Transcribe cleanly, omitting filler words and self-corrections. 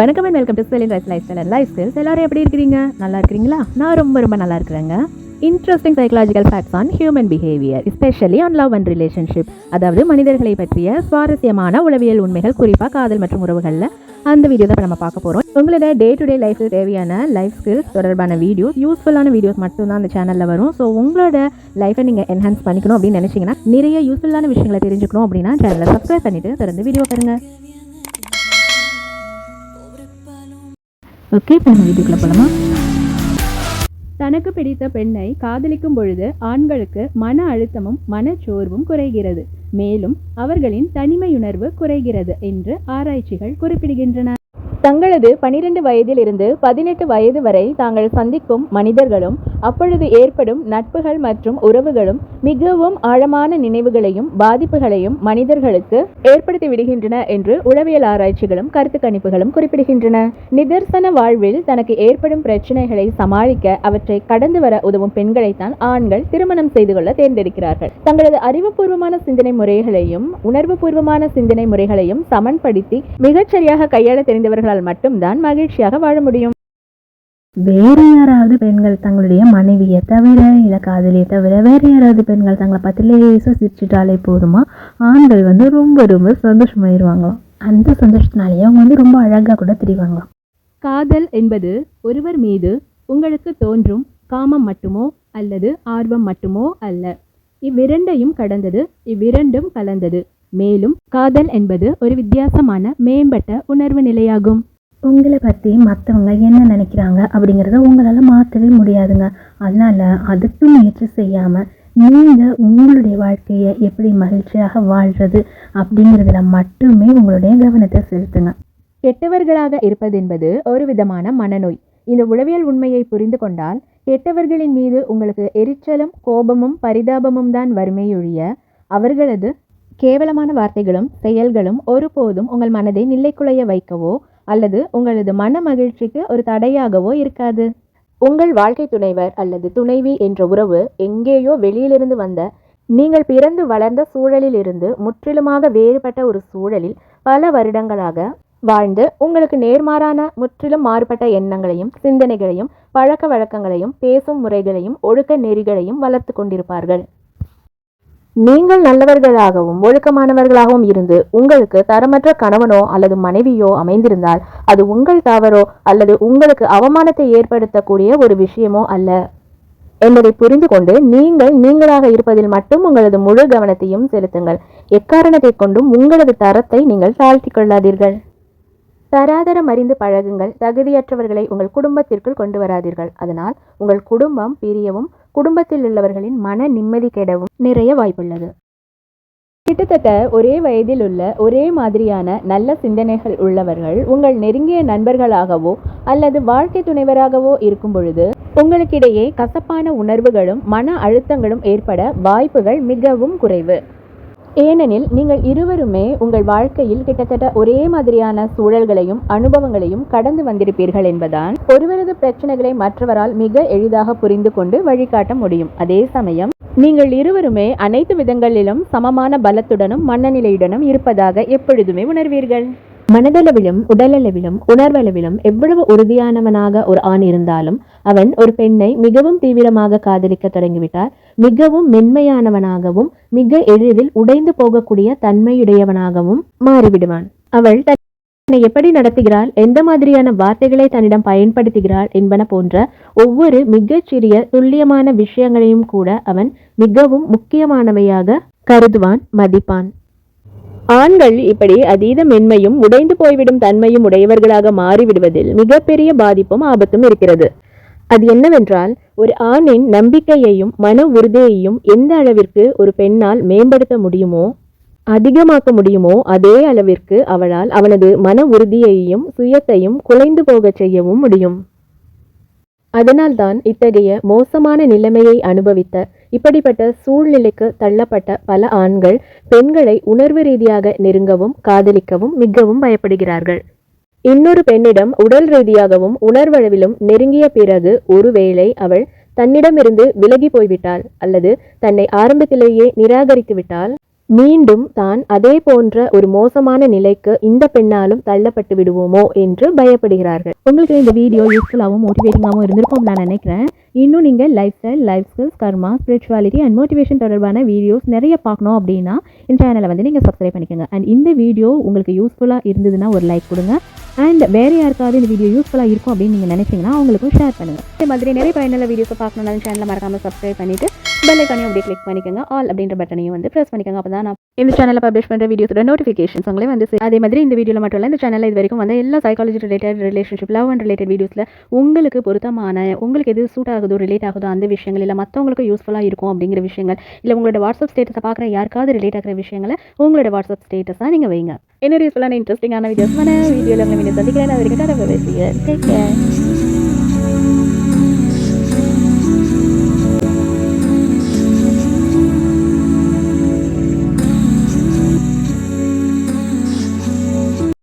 வணக்கம் and welcome to Celine rise lifestyle and lifestyles. எல்லாரும் எப்படி இருக்கிறீங்க? நல்லா இருக்கிறீங்களா? நான் ரொம்ப நல்லா இருக்கிறேங்க. Interesting psychological facts on human behaviour, especially on love and relationship. அதாவது மனிதர்களை பற்றிய சுவாரஸ்யமான உளவியல் உண்மைகள், குறிப்பாக காதல் மற்றும் உறவுகளில். அந்த வீடியோ தான் இப்போ நம்ம பார்க்க போகிறோம். உங்களோட டே டு டே லைஃப்க்கு தேவையான லைஃப் ஸ்கில்ஸ் தொடர்பான வீடியோஸ், யூஸ்ஃபுல்லான வீடியோஸ் மட்டும் தான் அந்த சேனலில் வரும். ஸோ உங்களோட லைஃப்பை நீங்கள் என்ஹான்ஸ் பண்ணிக்கணும் அப்படின்னு நினச்சிங்கன்னா, நிறைய யூஸ்ஃபுல்லான விஷயங்களை தெரிஞ்சுக்கணும் அப்படின்னா சேனலை சப்ஸ்கிரைப் பண்ணிவிட்டு தொடர்ந்து வீடியோ பாருங்கள். ஓகே, இப்போ நம்ம வீடியோக்குள்ள போகலாமா? தனக்கு பிடித்த பெண்ணை காதலிக்கும் பொழுது ஆண்களுக்கு மன அழுத்தமும் மனச்சோர்வும் குறைகிறது, மேலும் அவர்களின் தனிமையுணர்வு குறைகிறது என்று ஆராய்ச்சிகள் குறிப்பிடுகின்றன. தங்களது 12 வயதில் இருந்து 18 வயது வரை தாங்கள் சந்திக்கும் மனிதர்களும் அப்பொழுது ஏற்படும் நட்புகள் மற்றும் உறவுகளும் மிகவும் ஆழமான நினைவுகளையும் பாதிப்புகளையும் மனிதர்களுக்கு ஏற்படுத்தி விடுகின்றன என்று உளவியல் ஆராய்ச்சிகளும் கருத்து கணிப்புகளும் குறிப்பிடுகின்றன. நிதர்சன வாழ்வில் தனக்கு ஏற்படும் பிரச்சனைகளை சமாளிக்க அவற்றை கடந்து வர உதவும் பெண்களைத்தான் ஆண்கள் திருமணம் செய்து கொள்ள தேர்ந்தெடுக்கிறார்கள். தங்களது அறிவுபூர்வமான சிந்தனை முறைகளையும் உணர்வுபூர்வமான சிந்தனை முறைகளையும் சமன்படுத்தி மிகச்சரியாக கையாள தெரிந்தவர்கள் மட்டும்தான் மகிழ்ச்சியாக வாழ முடியும். வேறு யாராவது பெண்கள் தங்களுடைய மனைவியை தவிர இல்ல காதலியை தவிர வேறு யாராவது பெண்கள் தங்களை பத்தி லேசா சிரிச்சுட்டாலே போதுமா, ஆண்கள் ரொம்ப ரொம்ப சந்தோஷமாயிருவாங்களாம். அந்த சந்தோஷத்தினாலேயே அவங்க ரொம்ப அழகா கூட தெரிவாங்களாம். காதல் என்பது ஒருவர் மீது உங்களுக்கு தோன்றும் காமம் மட்டுமோ அல்லது ஆர்வம் மட்டுமோ அல்ல, இவ்விரண்டையும் கடந்தது, இவ்விரண்டும் கலந்தது. மேலும் காதல் என்பது ஒரு வித்தியாசமான மேம்பட்ட உணர்வு நிலையாகும். உங்களை பற்றி மற்றவங்க என்ன நினைக்கிறாங்க அப்படிங்கிறத உங்களால் மாற்றவே முடியாதுங்க. அதனால அதுக்கு முயற்சி செய்யாமல் நீங்கள் உங்களுடைய வாழ்க்கையை எப்படி மகிழ்ச்சியாக வாழ்கிறது அப்படிங்கிறதுல மட்டுமே உங்களுடைய கவனத்தை செலுத்துங்க. கெட்டவர்களாக இருப்பது என்பது ஒரு விதமான மனநோய். இந்த உளவியல் உண்மையை புரிந்து கொண்டால் கெட்டவர்களின் மீது உங்களுக்கு எரிச்சலும் கோபமும் பரிதாபமும் தான் வறுமையொழிய அவர்களது கேவலமான வார்த்தைகளும் செயல்களும் ஒருபோதும் உங்கள் மனதை நிலைக்குலைய வைக்கவோ அல்லது உங்களது மன மகிழ்ச்சிக்கு ஒரு தடையாகவோ இருக்காது. உங்கள் வாழ்க்கை துணைவர் அல்லது துணைவி என்ற உறவு எங்கேயோ வெளியிலிருந்து வந்த, நீங்கள் பிறந்து வளர்ந்த சூழலில் இருந்து முற்றிலுமாக வேறுபட்ட ஒரு சூழலில் பல வருடங்களாக வாழ்ந்து உங்களுக்கு நேர்மாறான முற்றிலும் மாறுபட்ட எண்ணங்களையும் சிந்தனைகளையும் பழக்க வழக்கங்களையும் பேசும் முறைகளையும் ஒழுக்க நெறிகளையும் வளர்த்து கொண்டிருப்பார்கள். நீங்கள் நல்லவர்களாகவும் ஒழுக்கமானவர்களாகவும் இருந்து உங்களுக்கு தரமற்ற கணவனோ அல்லது மனைவியோ அமைந்திருந்தால் அது உங்கள் தவறோ அல்லது உங்களுக்கு அவமானத்தை ஏற்படுத்தக்கூடிய ஒரு விஷயமோ அல்ல என்பதை புரிந்து கொண்டு நீங்களாக இருப்பதில் மட்டும் உங்களது முழு கவனத்தையும் செலுத்துங்கள். எக்காரணத்தை கொண்டும் உங்களது தரத்தை நீங்கள் தாழ்த்தி கொள்ளாதீர்கள். தராதரம் அறிந்து பழகுங்கள். தகுதியற்றவர்களை உங்கள் குடும்பத்திற்குள் கொண்டு வராதீர்கள். அதனால் உங்கள் குடும்பம் பிரியவும் குடும்பத்தில் உள்ளவர்களின் மன நிம்மதி கெடவும் நிறைய வாய்ப்புள்ளது. கிட்டத்தட்ட ஒரே வயதில் உள்ள ஒரே மாதிரியான நல்ல சிந்தனைகள் உள்ளவர்கள் உங்கள் நெருங்கிய நண்பர்களாகவோ அல்லது வாழ்க்கை துணைவராகவோ இருக்கும் பொழுது உங்களுக்கிடையே கசப்பான உணர்வுகளும் மன அழுத்தங்களும் ஏற்பட வாய்ப்புகள் மிகவும் குறைவு. ஏனெனில் நீங்கள் இருவருமே உங்கள் வாழ்க்கையில் கிட்டத்தட்ட ஒரே மாதிரியான சூழல்களையும் அனுபவங்களையும் கடந்து வந்திருப்பீர்கள் என்பதால் ஒருவரது பிரச்சனைகளை மற்றவரால் மிக எளிதாக புரிந்து கொண்டு வழிகாட்ட முடியும். அதே சமயம் நீங்கள் இருவருமே அனைத்து விதங்களிலும் சமமான பலத்துடனும் மனநிலையுடனும் இருப்பதாக எப்பொழுதுமே உணர்வீர்கள். மனதளவிலும் உடலளவிலும் உணர்வளவிலும் எவ்வளவு உறுதியானவனாக ஒரு ஆண் இருந்தாலும் அவன் ஒரு பெண்ணை மிகவும் தீவிரமாக காதலிக்க தொடங்கிவிட்டால் மிகவும் மென்மையானவனாகவும் மிக எளிதில் உடைந்து போகக்கூடிய தன்மையுடையவனாகவும் மாறிவிடுவான். அவள் தன்னை எப்படி நடத்துகிறாள், எந்த மாதிரியான வார்த்தைகளை தன்னிடம் பயன்படுத்துகிறாள் என்பன போன்ற ஒவ்வொரு மிகச்சிறிய துல்லியமான விஷயங்களையும் கூட அவன் மிகவும் முக்கியமானவையாக கருதுவான், மதிப்பான். ஆண்கள் இப்படி அதீத மென்மையும் உடைந்து போய்விடும் தன்மையும் உடையவர்களாக மாறிவிடுவதில் மிகப்பெரிய பாதிப்பும் ஆபத்தும் இருக்கிறது. அது என்னவென்றால், ஒரு ஆணின் நம்பிக்கையையும் மன உறுதியையும் எந்த அளவிற்கு ஒரு பெண்ணால் மேம்படுத்த முடியுமோ அதிகமாக்க முடியுமோ அதே அளவிற்கு அவளால் அவனது மன உறுதியையும் சுயத்தையும் குலைந்து போக செய்யவும் முடியும். அதனால்தான் இத்தகைய மோசமான நிலைமையை அனுபவித்த இப்படிப்பட்ட சூழ்நிலைக்கு தள்ளப்பட்ட பல ஆண்கள் பெண்களை உணர்வு ரீதியாக நெருங்கவும் காதலிக்கவும் மிகவும் பயப்படுகிறார்கள். இன்னொரு பெண்ணிடம் உடல் ரீதியாகவும் உணர்வளவிலும் நெருங்கிய பிறகு ஒருவேளை அவள் தன்னிடமிருந்து விலகி போய்விட்டாள் அல்லது தன்னை ஆரம்பத்திலேயே நிராகரித்து விட்டால் மீண்டும் தான் அதே போன்ற ஒரு மோசமான நிலைக்கு இந்த பெண்ணாலும் தள்ளப்பட்டு விடுவோமோ என்று பயப்படுகிறார்கள். உங்களுக்கு இந்த வீடியோ யூஸ்ஃபுல்லாகவும் மோட்டிவேட்டிங்காகவும் இருந்திருக்கும் நான் நினைக்கிறேன். இன்னும் நீங்கள் life style, life skills, karma, spirituality and motivation தொடர்பான வீடியோஸ் நிறைய பார்க்கணும் அப்படின்னா இந்த சேனலை வந்து நீங்கள் சப்ஸ்கிரைப் பண்ணிக்கோங்க. அண்ட் இந்த வீடியோ உங்களுக்கு யூஸ்ஃபுல்லாக இருந்ததுன்னா ஒரு லைக் கொடுங்க. அண்ட் வேறு யாருக்காவது இந்த வீடியோ யூஸ்ஃபுல்லாக இருக்கும் அப்படின்னு நீங்கள் நினைச்சீங்கன்னா அவங்களுக்கும் ஷேர் பண்ணுங்கள். இதே மாதிரி நிறைய பயனுள்ள வீடியோஸை பார்க்கணும்னா சேனலை மறக்காமல் சப்ஸ்கிரைப் பண்ணிவிட்டு பெல் ஐக்கானையும் அப்படியே கிளிக் பண்ணிக்கோங்க. ஆல் அப்படின்ற பட்டனையும் வந்து ப்ரெஸ் பண்ணிக்கோங்க. அப்போ தான் நான் இந்த சேனலில் பப்ளிஷ் பண்ணுற வீடியோஸோட நோட்டிஃபிகேஷன்ஸ் உங்களே வந்து அதே மாதிரி இந்த வீடியோவில் மட்டும் இல்லை, இந்த சேனலில் இது வரைக்கும் வந்து எல்லா psychology related, relationship, love and related வீடியோஸில் உங்களுக்கு பொருத்தமான, உங்களுக்கு எது சூட் ஆகுதோ, ரிலேட் ஆகுதோ அந்த விஷயங்கள், இல்லை மற்றவங்களுக்கு யூஸ்ஃபுல்லாக இருக்கும் அப்படிங்கிற விஷயங்கள், இல்லை உங்களோட வாட்ஸ்அப் ஸ்டேட்டஸை பார்க்குற யாருக்காவது ரிலேட் ஆகிற விஷயங்களை உங்களோட வாட்ஸ்அப் ஸ்டேட்டஸாக நீங்கள் வைங்க. என்ன யூஸ்ஃபுல்லான இன்ட்ரெஸ்டிங்கான வீடியோஸ் வீடியோவில் உங்களை சந்திக்கிறேன். அது வரைக்கும் டேக் கேர்.